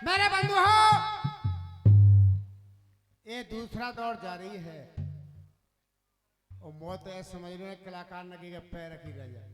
मेरे बंधु हो, ये दूसरा दौर जारी है और मौत ऐसे समझ रहे कलाकार नगी के पैर रखी रह जाए।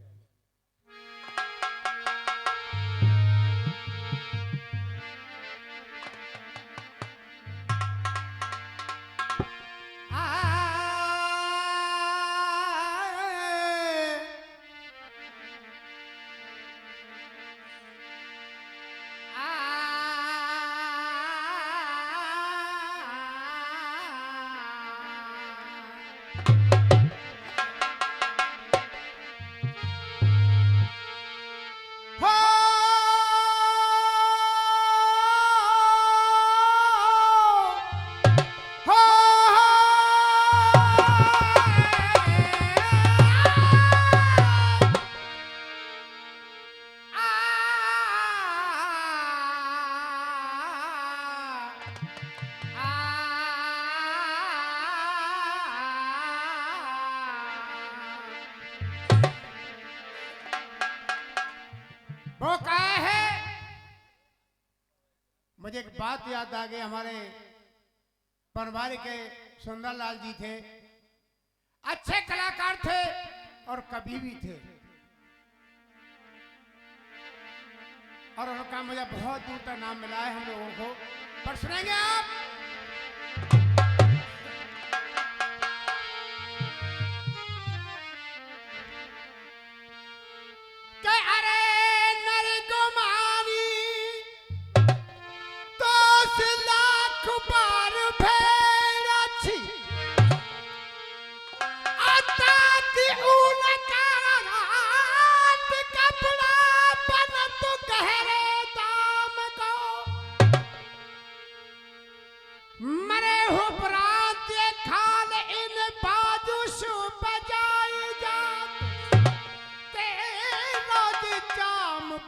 वो कहा है, मुझे एक बात याद आ गई। हमारे पनवारी के सुंदरलाल जी थे, अच्छे कलाकार थे और कवि भी थे, और उनका मुझे बहुत दूर तक नाम मिला है हम लोगों को। पर सुनेंगे आप,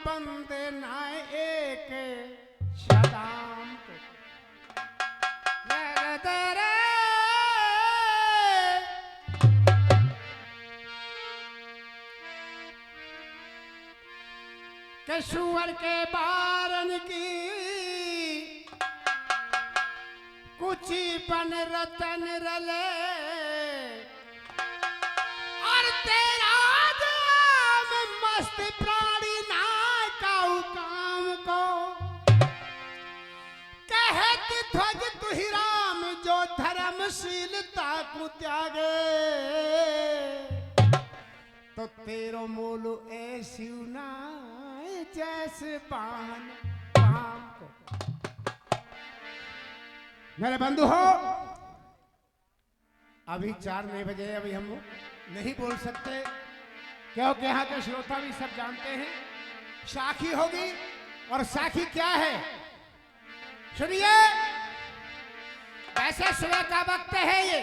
बंदे नाय एक शदाम को सुअर के बारन की कुची बन रतन रले और तेरा दाम मस्त प्राणी ना काऊ काम को कहत ध्वज तुहि राम जो धर्मशीलता को त्यागे तो तेरो मोलो ऐसी ना जैसे पान पाम को। मेरे बंधु हो, अभी 4 नहीं बजे, अभी हम नहीं बोल सकते क्योंकि यहाँ के श्रोता भी सब जानते हैं साखी होगी। और साखी क्या है सुनिए। वैसे सुबह का वक्त है, ये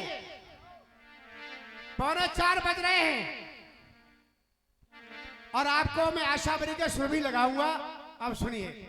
3:45 बज रहे हैं और आपको मैं आशाबरी के सुर भी लगाऊंगा। अब सुनिए।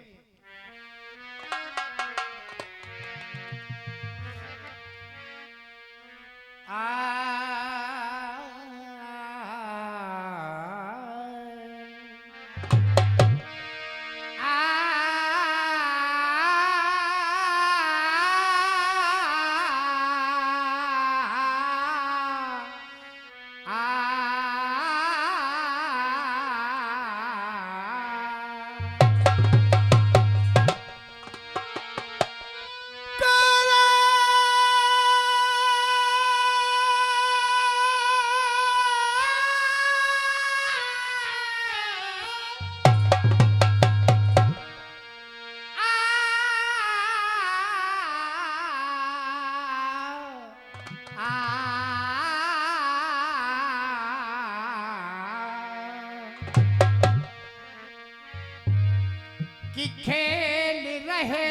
कि खेल रहे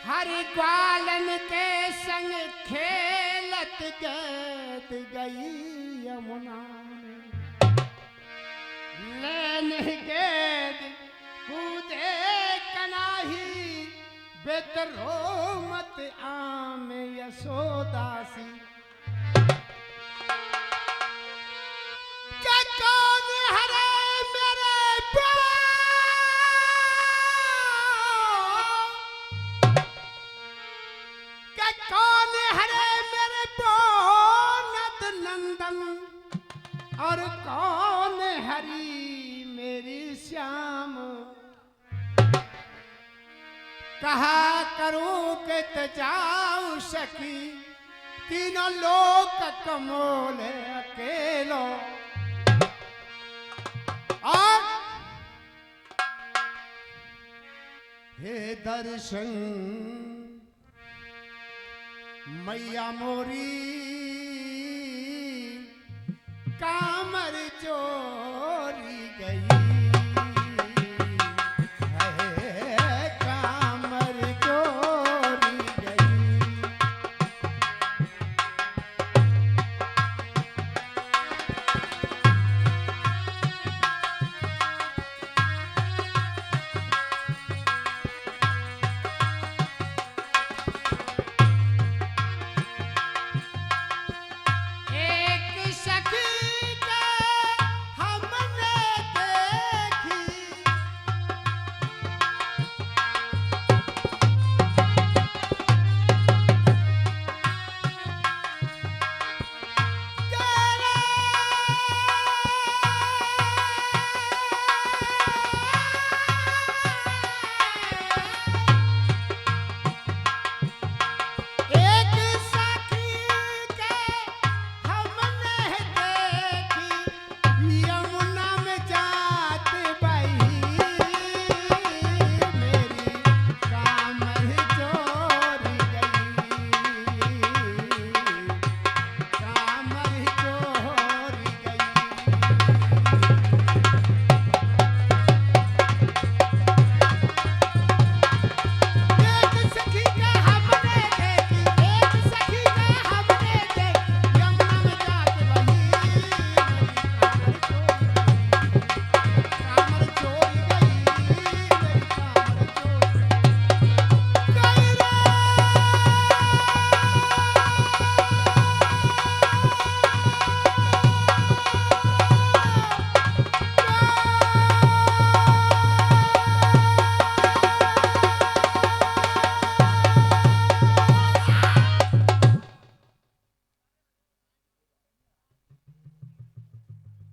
हरि ग्वालन के संग खेलत गैत गई यमुना लेन गेद कूदे कनाही बेतरो मत आम यशोदासी क्या कौन हरे मेरे कहा करूं कि जाऊं सकी तीनों लोक कमोले अकेलो। और हे दर्शन मैया मोरी कामर चोरी गई।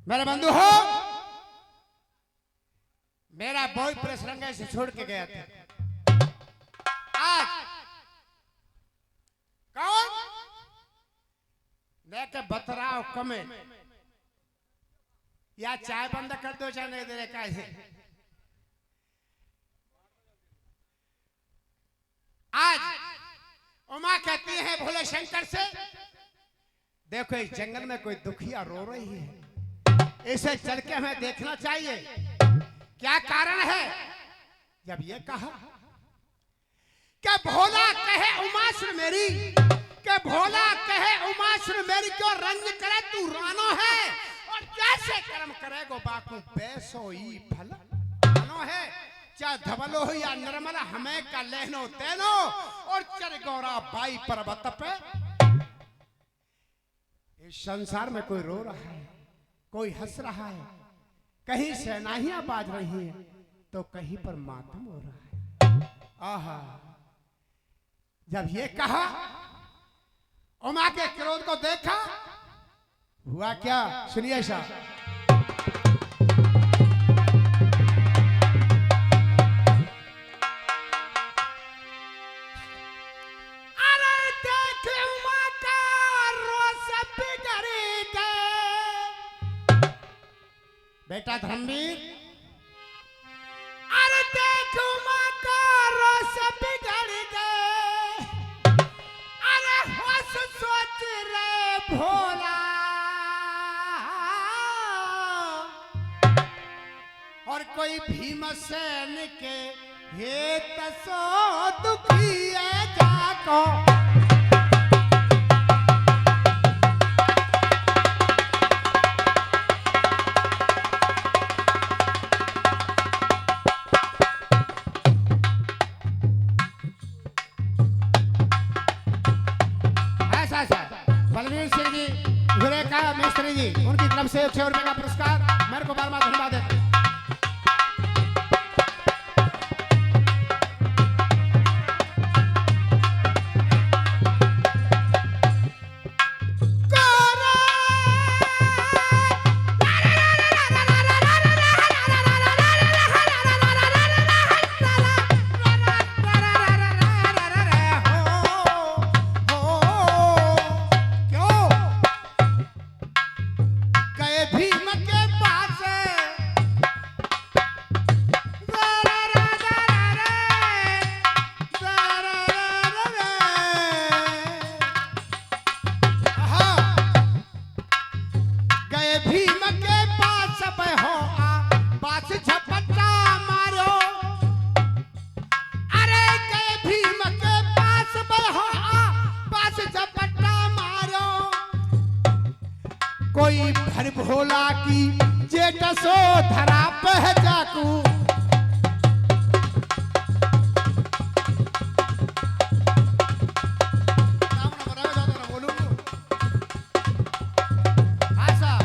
मेरे बंधु हो, मेरा बॉय प्रसंग से छोड़ के गया था। आज कौन देख बतराव कमे या चाय बंद कर दो चाहे नहीं दे रहे कैसे। आज उमा कहती है भोले शंकर से, देखो इस जंगल में कोई दुखिया रो रही है, इसे चल के हमें देखना चाहिए, क्या कारण है। जब ये कहा कि भोला कहे उमाश्र मेरी, कि भोला कहे उमाश्र मेरी, क्यों रंग करे तू रानो है, और कैसे कर्म करेगो बाकू पैसो ई फल रानो है। चाहे धवलो हो या निर्मला हमें का लेनो तेनो, और चर गौरा बाई पर्वत पे। इस संसार में कोई रो रहा है, कोई हंस रहा है, कहीं शहनाइयां बाज रही हैं तो कहीं पर मातम हो रहा है। आहा, जब ये कहा, उमा के क्रोध को देखा, हुआ क्या सुनिए ऐसा। बेटा धर्मवीर, अरे देखो माँ का रोस बिगड़ गए, अरे होश सोच रे भोला, और कोई भीमसेन के हेत सो दुखी है जाको। बलवीर सिंह जी, विरेका मिस्त्री जी, उनकी तरफ से 100 रुपए का पुरस्कार मेरे को बार-बार धन्यवाद देते। भोला की जेठ सो धरा पे जाकू। हाँ साहब,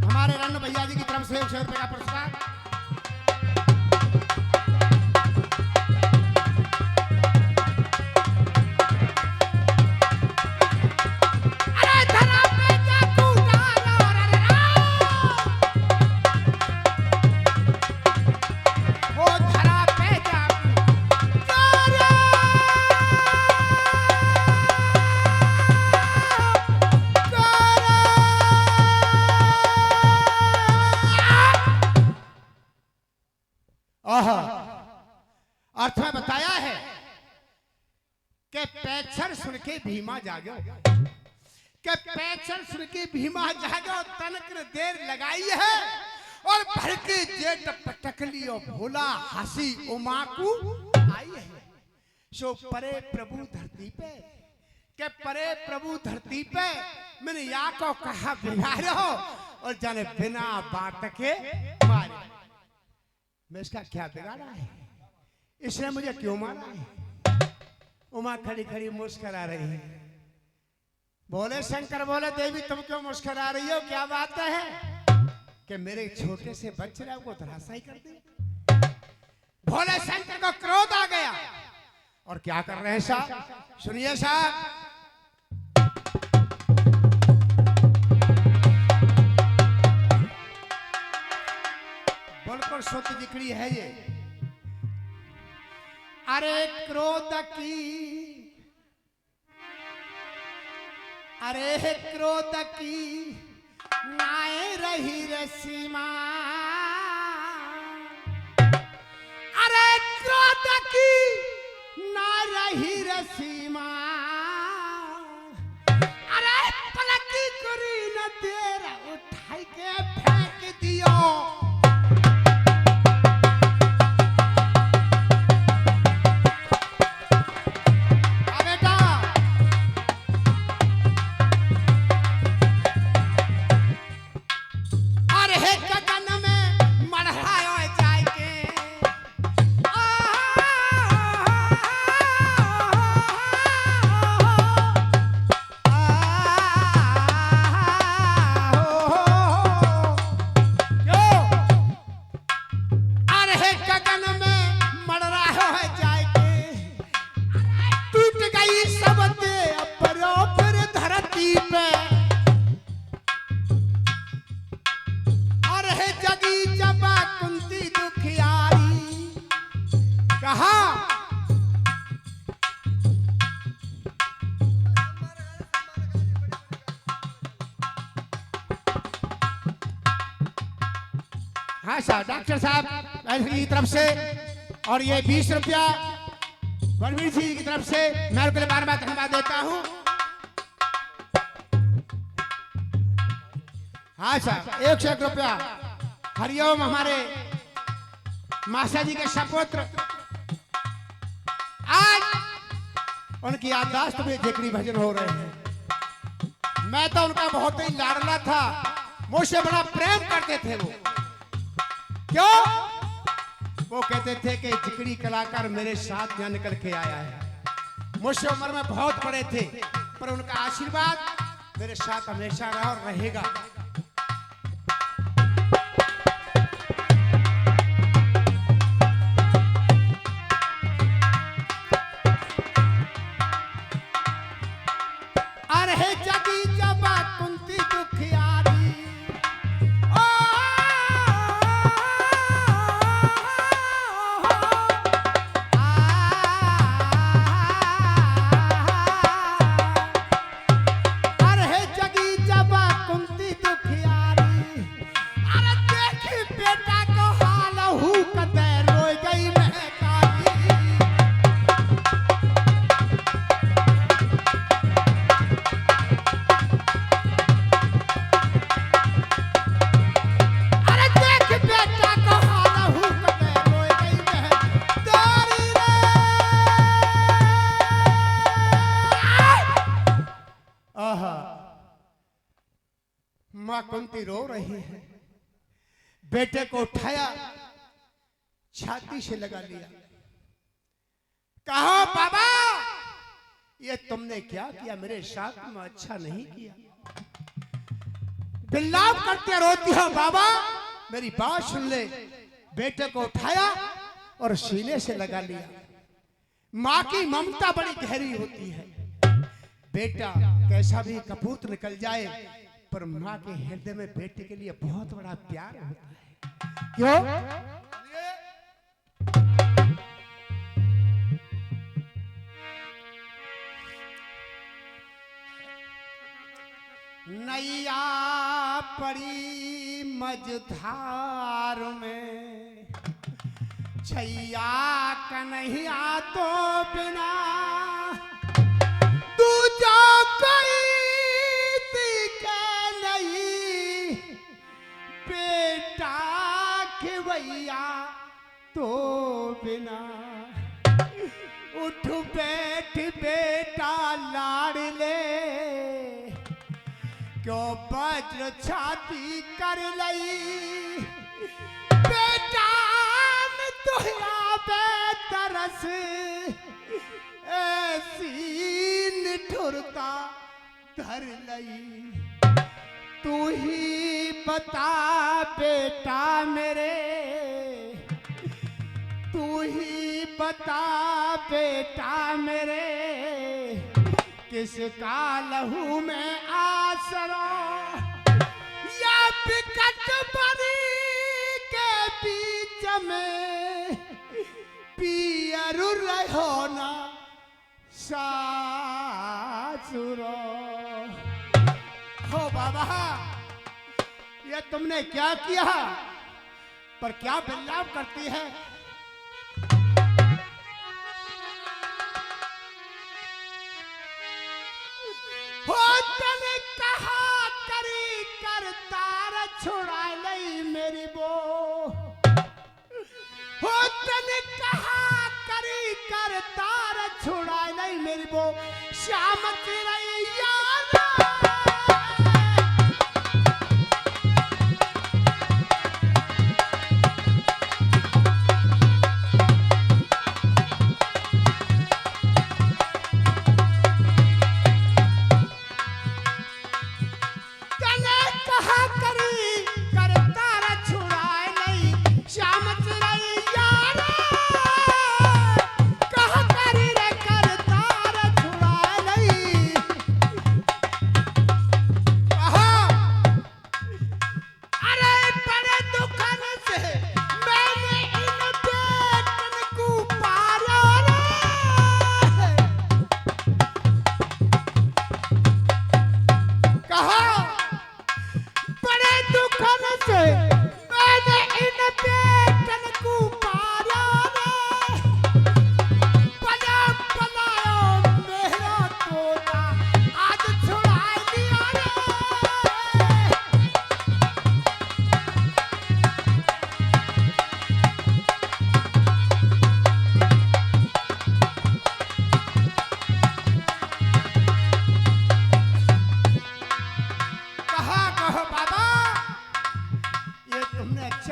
हमारे रन भैया जी की तरफ से 100 रुपये का पुरस्कार। अर्थ में बताया है कि पैछर सुन के भीमा जागो, कि पैछर सुन के भीमा जागो, तनक देर लगाई है और भर के जेठ पटक लियो भोला हंसी उमा को आई है। सो परे प्रभु धरती पे, के परे प्रभु धरती पे मैंने या को कहा बिगाड़ो और जाने बिना बात के मारे। मैं इसका क्या बिगाड़ा है, इसने मुझे क्यों मारा है? उमा खड़ी खड़ी मुस्कुरा रही है। बोले शंकर, बोले देवी तुम क्यों मुस्कुरा रही हो, क्या बात है? कि मेरे छोटे से बच्चे को धराशायी कर दिया। भोले शंकर को क्रोध आ गया और क्या कर रहे हैं साहब, सुनिए साहब। बिल्कुल शुद्ध जिक्री है ये। अरे क्रोध की, अरे क्रोध की नाए रही रे सीमा, अरे क्रोध की ना रही रे सीमा, अरे पलक करी न तेरा उठाई के फेंक दियो। हाँ साहब, डॉक्टर साहब की तरफ से और ये 20 रुपया बलवीर जी की तरफ से मैं उनके लिए बार बार धन्यवाद देता हूँ। हाँ साहब, 101 रुपया हरिओम हमारे मासा जी के सपुत्र, आज उनकी याददाश्त में जिक्री भजन हो रहे हैं। मैं तो उनका बहुत ही लाडला था, मुझसे बड़ा प्रेम करते थे वो। क्यों? वो कहते थे कि जिक्री कलाकार मेरे साथ यहाँ निकल के आया है। मुझसे उम्र में बहुत बड़े थे, पर उनका आशीर्वाद मेरे साथ हमेशा रहा और रहेगा। अरे जगी जबा कुंती दुखियारी, अरे जगी जबा कुंती मां कुंती रो रही है। बेटे को उठाया, छाती से लगा लिया, कहा बाबा ये तुमने क्या किया, मेरे साथ में अच्छा नहीं किया। विलाप करते रोती हो, बाबा मेरी बात सुन ले। बेटे को उठाया और सीने से लगा लिया। मां की ममता बड़ी गहरी होती है। बेटा कैसा भी कपूत निकल जाए, पर मां के हृदय में बेटे के लिए बहुत बड़ा प्यार होता है। क्यों? नैया पड़ी मझधार में, छैया कन्हैया तो बिना दूजा कोई दिखे नहीं, बेटा खिवैया तो बिना। उठ बैठ बेटा लाड़ ले, क्यों वज्र छाती कर लई, बेटा में तुहरा बेतरस ऐसी निठुरता धर लई। तू ही बता बेटा मेरे, तू ही बता बेटा मेरे, किसका लहू में आसरा या विकट बनी के बीच में पियरु रहो ना सासुरो। हो बाबा ये तुमने क्या किया, पर क्या विलाप करती है। तने कहा करी कर तार छुड़ा लई मेरी बो, हो तने कहा करी कर तार छुड़ा लई मेरी बो, श्याम चिरैया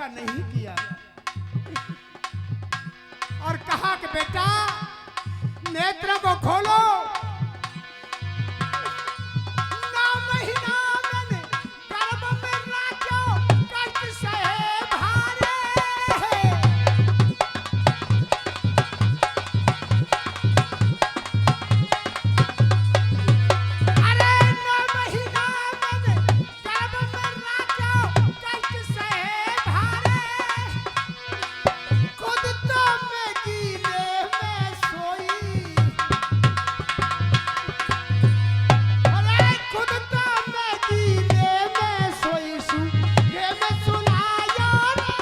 नहीं किया। और कहा कि बेटा नेत्र को खोलो। 9 महीना मैंने गर्भ में राखो, कष्ट सहे भारे। अरे 9 महीना मैंने गर्भ में राखो, कष्ट सहे भारे। खुद तो मैं गीले में सोई, अरे खुद तो मैं गीले में सोई सू, ये मैं सुनाया रे।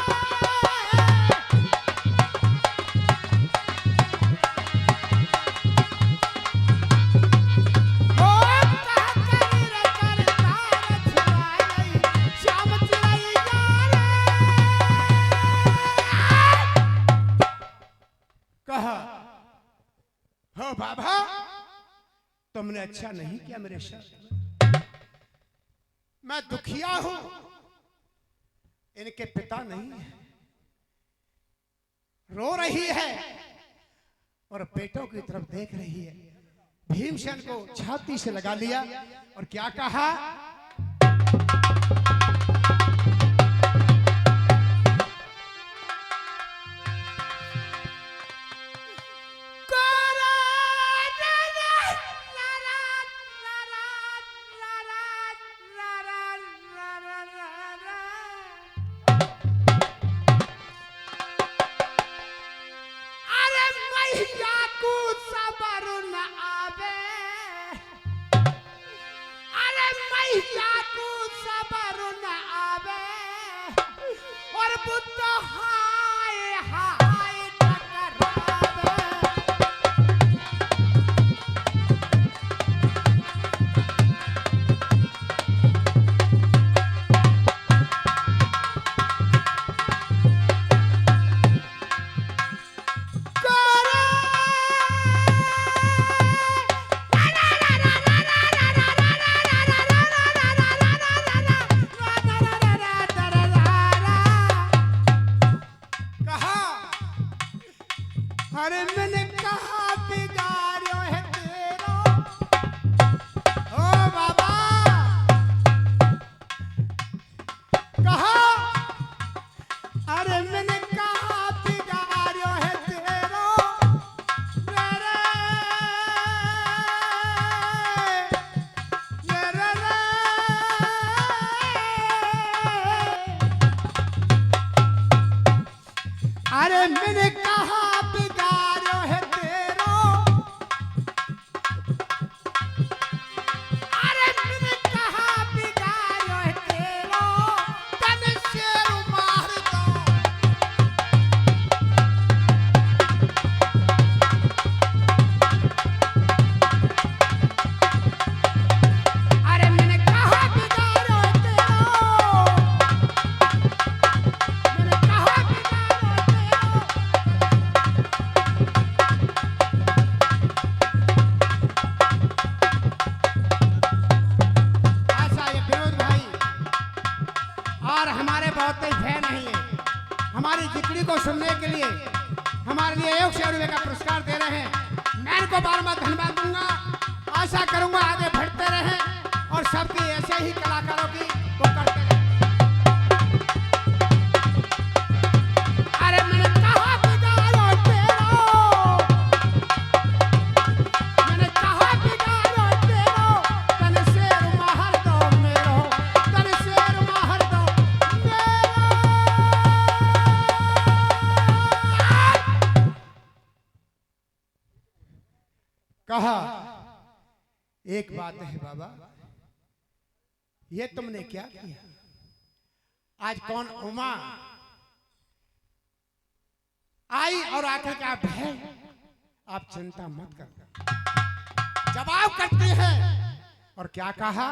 ओ कहा करी रे करता रे छुड़ाई, श्याम चिरैया रे। कहा हो बाबा तुमने अच्छा नहीं किया मेरे साथ। मैं दुखिया हूं, इनके पिता नहीं है। रो रही है और बेटों की तरफ देख रही है। भीमसेन को छाती से लगा लिया और क्या कहा, अरे मैंने कहा बिगाड़ो है तेरा, ओ बाबा कहा, अरे मैंने कहा बिगाड़ो है तेरा, मेरे अरे मैंने कहा हमारी जिक्री को सुनने के लिए हमारे लिए 100 रुपए का पुरस्कार दे रहे हैं। मैं इनको बार-बार धन्यवाद दूंगा। आशा करूंगा आगे बढ़ते रहें और सबकी ऐसे ही कलाकारों की वो करते रहें। अरे मैंने कहा बिगाड़ो तेरो, मैंने कहा बिगाड़ो तेरो, तन शेर मार दो मेरो, तन शेर मार दो मेरो। कहा एक बात है बाबा, ये तुमने क्या किया? आज कौन उमा आई और आकर के आप है, आप चिंता मत कर। जवाब करते हैं और क्या कहा,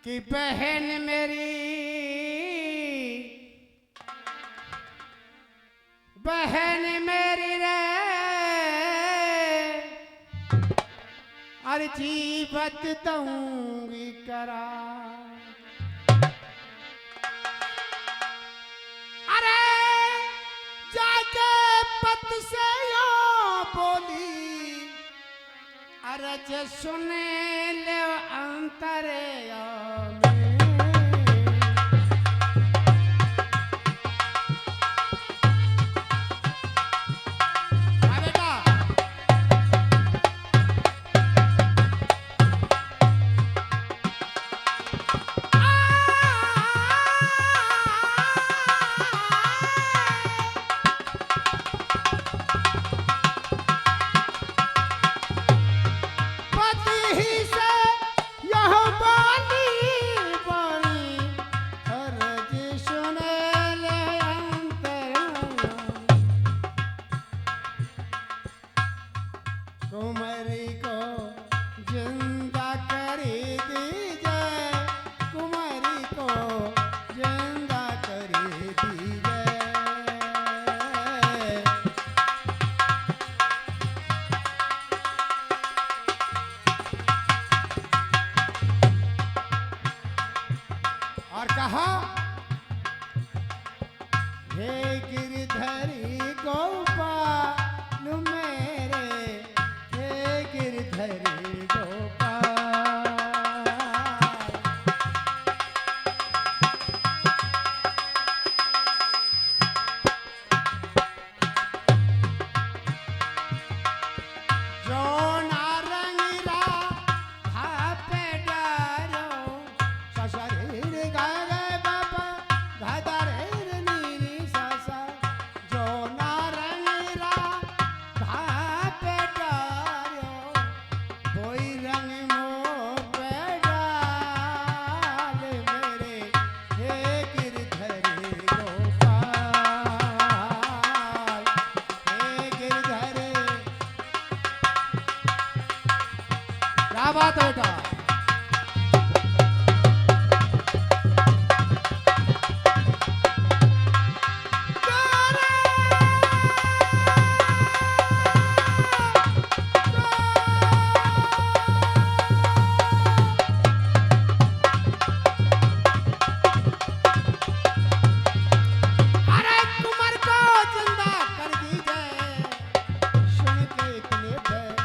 कि बहन मेरी, बहन मेरी रे, अर्जी बत दूंगी करा। अरे जाके पत से यो बोली, अरज सुने ले अंतरे पति ही से और कहा, हे गिरधरी गोपाल मेरे, हे गिरधरी गोपाल। जो नारंग राधा पे डारो, सशरीर गाए बाबा धदरेर नीरी ससा। जो नारंग राधा पे डारो, कोई रंग मोह पे डाल मेरे, हे गिरधरी गोपाल, हे गिरधरी। क्या बात है बेटा? अरे कुंवर को जिंदा कर दीजिए, सुन के इतने बैन,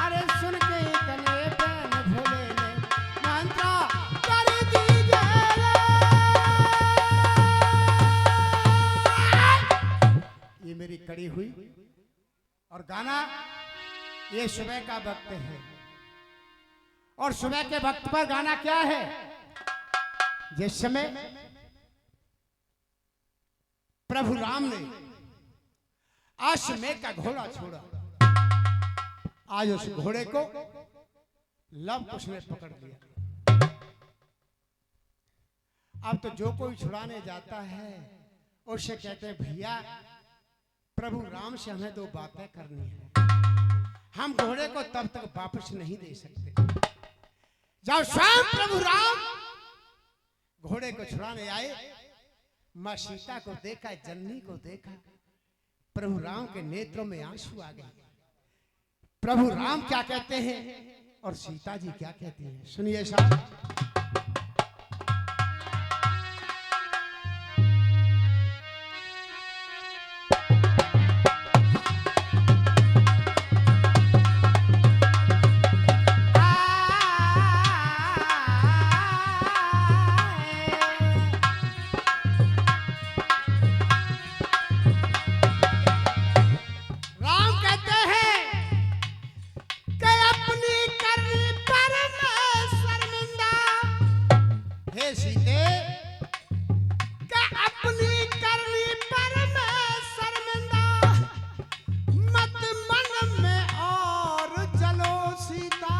अरे सुन के इतने बैन भोले ने मंत्र कर दीजिए। ये मेरी कड़ी हुई और गाना, ये सुबह का वक्त है और सुबह के वक्त पर गाना क्या है? जिस समय प्रभु राम ने अश्वमेध का घोड़ा छोड़ा, आज उस घोड़े को लव कुश ने पकड़ लिया। अब तो जो कोई छुड़ाने जाता है उससे कहते हैं, भैया प्रभु राम से हमें दो बातें करनी है, हम घोड़े को तब तक वापस नहीं दे सकते जब स्वयं प्रभु राम घोड़े को छुड़ाने आए। मां सीता को देखा, जननी को देखा, प्रभु राम के नेत्रों में आंसू आ गए। प्रभु राम क्या कहते हैं और सीता जी क्या कहती हैं, सुनिए साहब। राम कहते हैं कि अपनी करनी पर मैं शर्मिंदा, हे सीते कि अपनी करनी पर मैं शर्मिंदा, मत मन में और चलो सीता,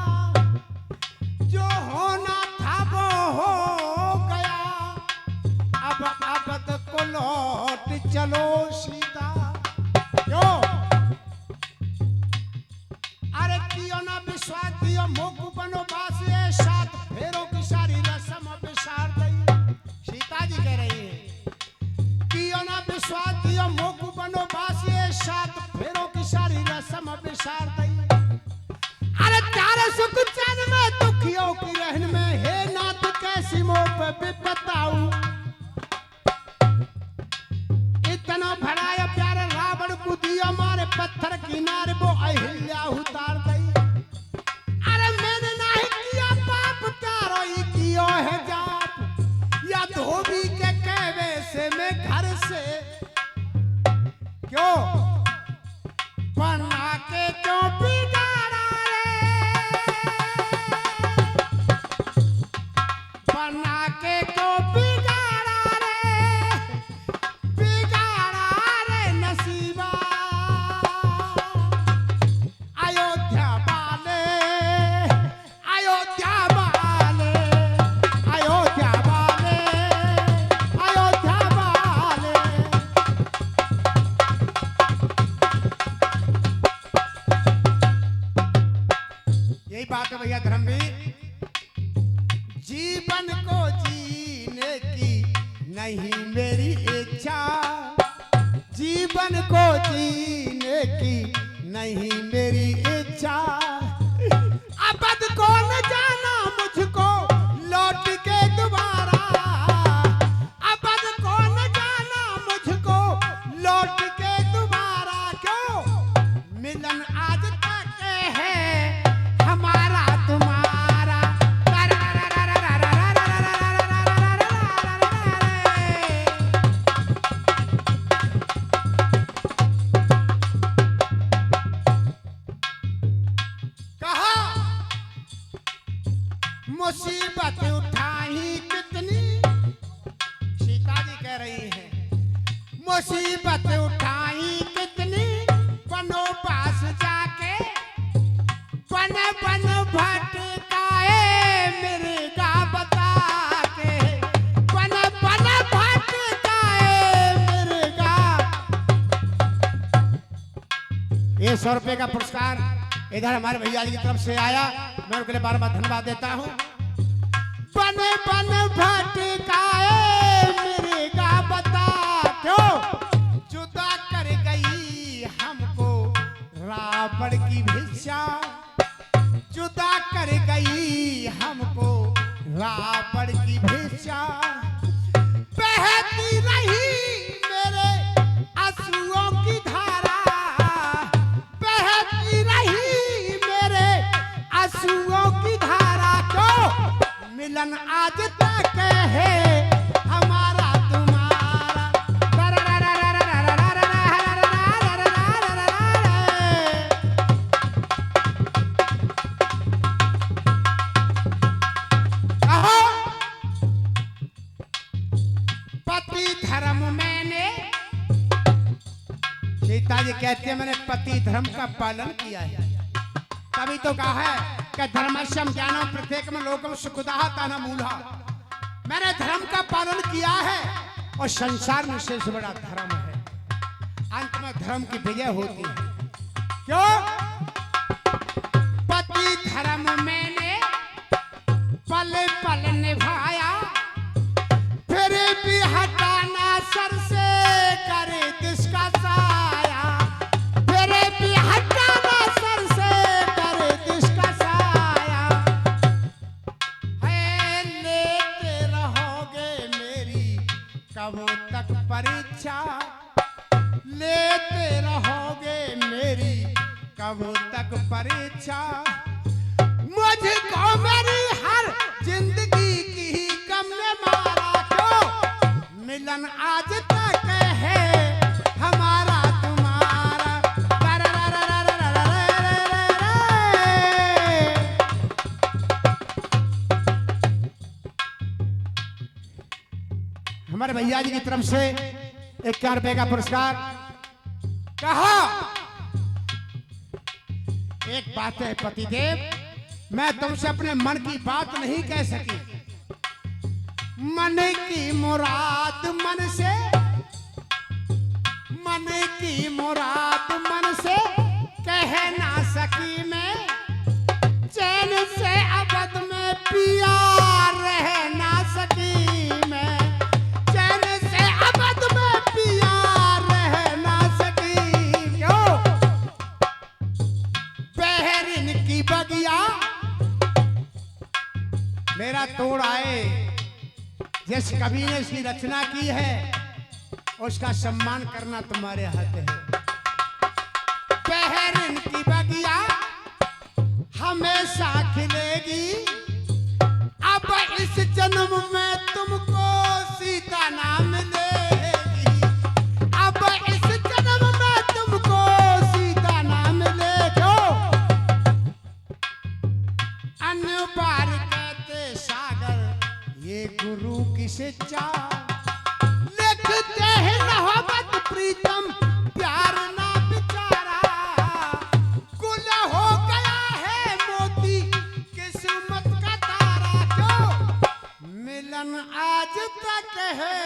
जो होना था वो हो गया, अब अबद को लौट चलो सीता। क्यों? अरे कियो ना विश्वास दियो मोकू बनो बासे, सात फेरों की सारी रस्म विसार दई। सीता जी कह रही है, कियो ना विश्वास दियो मोकू बनो बासे, सात फेरों की सारी रस्म विसार दई। अरे तारे सुख चैन में दुखियों की रहन में, हे नाथ कैसी मोह पे बताऊं। इतना भराया प्यार रावण को दिया मारे, पत्थर किनारे वो अहिल्या उतार दई। अरे मैंने नहीं किया पाप, तारो ही कियो है जाप, या धोबी के कहवे से मैं घर से क्यों बना के क्यों बिगाड़ा रे, बना के क्यों बिगाड़ा रे, बिगाड़ा रे नसीबा। अयोध्या वाले, अयोध्या वाले, अयोध्या वाले, अयोध्या वाले। यही बात है भैया धर्मवीर, जीवन को जीने की नहीं मेरी इच्छा, जीवन को जीने की नहीं मेरी इच्छा, अबद को न जाना मुझको लौट के दोबारा, मुसीबत उठाई कितनी बनो पास जाके, बन बन भटकाए मिर्गा बता के, बन बन भटकाए मिर्गा। ये 100 रुपए का पुरस्कार इधर हमारे भैया जी की तरफ से आया, मैं उनके लिए बार बार धन्यवाद देता हूँ। बन बन भटकाए मिर्गा बता क्यों, जुदा कर गई हमको रावण की भिक्षा, जुदा कर गई हमको रावण की भिक्षा। बहती रही मेरे आंसुओं की धारा, बहती रही मेरे आंसुओं की धारा। क्यों मिलन आज तक है हमारा तुम्हारा। पति धर्म मैंने, सीता जी कहती है मैंने पति धर्म का पालन किया है, तभी तो कहा है कि धर्मस्यम ज्ञानम प्रत्येकम लोकम सुखदाः तान मूलः। मैंने धर्म का पालन किया है और संसार में सबसे बड़ा धर्म है। अंत में धर्म की विजय होती है। क्यों? पति धर्म मैंने पल पल निभाया, फिर भी हटाना सर से करे जिसका साया, फिर भी हटाना सर से करे जिसका साया। है लेते रहोगे मेरी कब तक परीक्षा, लेते रहोगे मेरी कब तक परीक्षा। मुझको मेरी हर जिंदगी की ही गम ने मारा। क्यों मिलन आज तक है हमारा तुम्हारा। हमारे भैया जी की तरफ से 51 रुपए का पुरस्कार। कहा एक बात है पतिदेव, मैं तुमसे अपने मन की बात नहीं कह सकी, मन की मुराद मन से, मन की मुराद मन से कह ना सकी मैं, चैन से अवध में पिया रह ना सकी मैं, चैन से अवध में पिया रह ना सकी। क्यों बहरिन की बगिया मेरा तोड़ आए, जिस कवि ने इसकी रचना की है उसका सम्मान करना तुम्हारे हाथ है। बहरिन की बगिया हमेशा खिलेगी, अब इस जन्म में तुमको सीता ना मिलेगी, अब इस जन्म में तुमको सीता ना मिलेगी। अन्य बार कहते सागर ये गुरु की शिक्षा, लिखते हैं मोहब्बत प्रीतम प्यार ना बिचारा, गुल हो गया है मोती किस्मत का तारा। क्यों मिलन आज तक है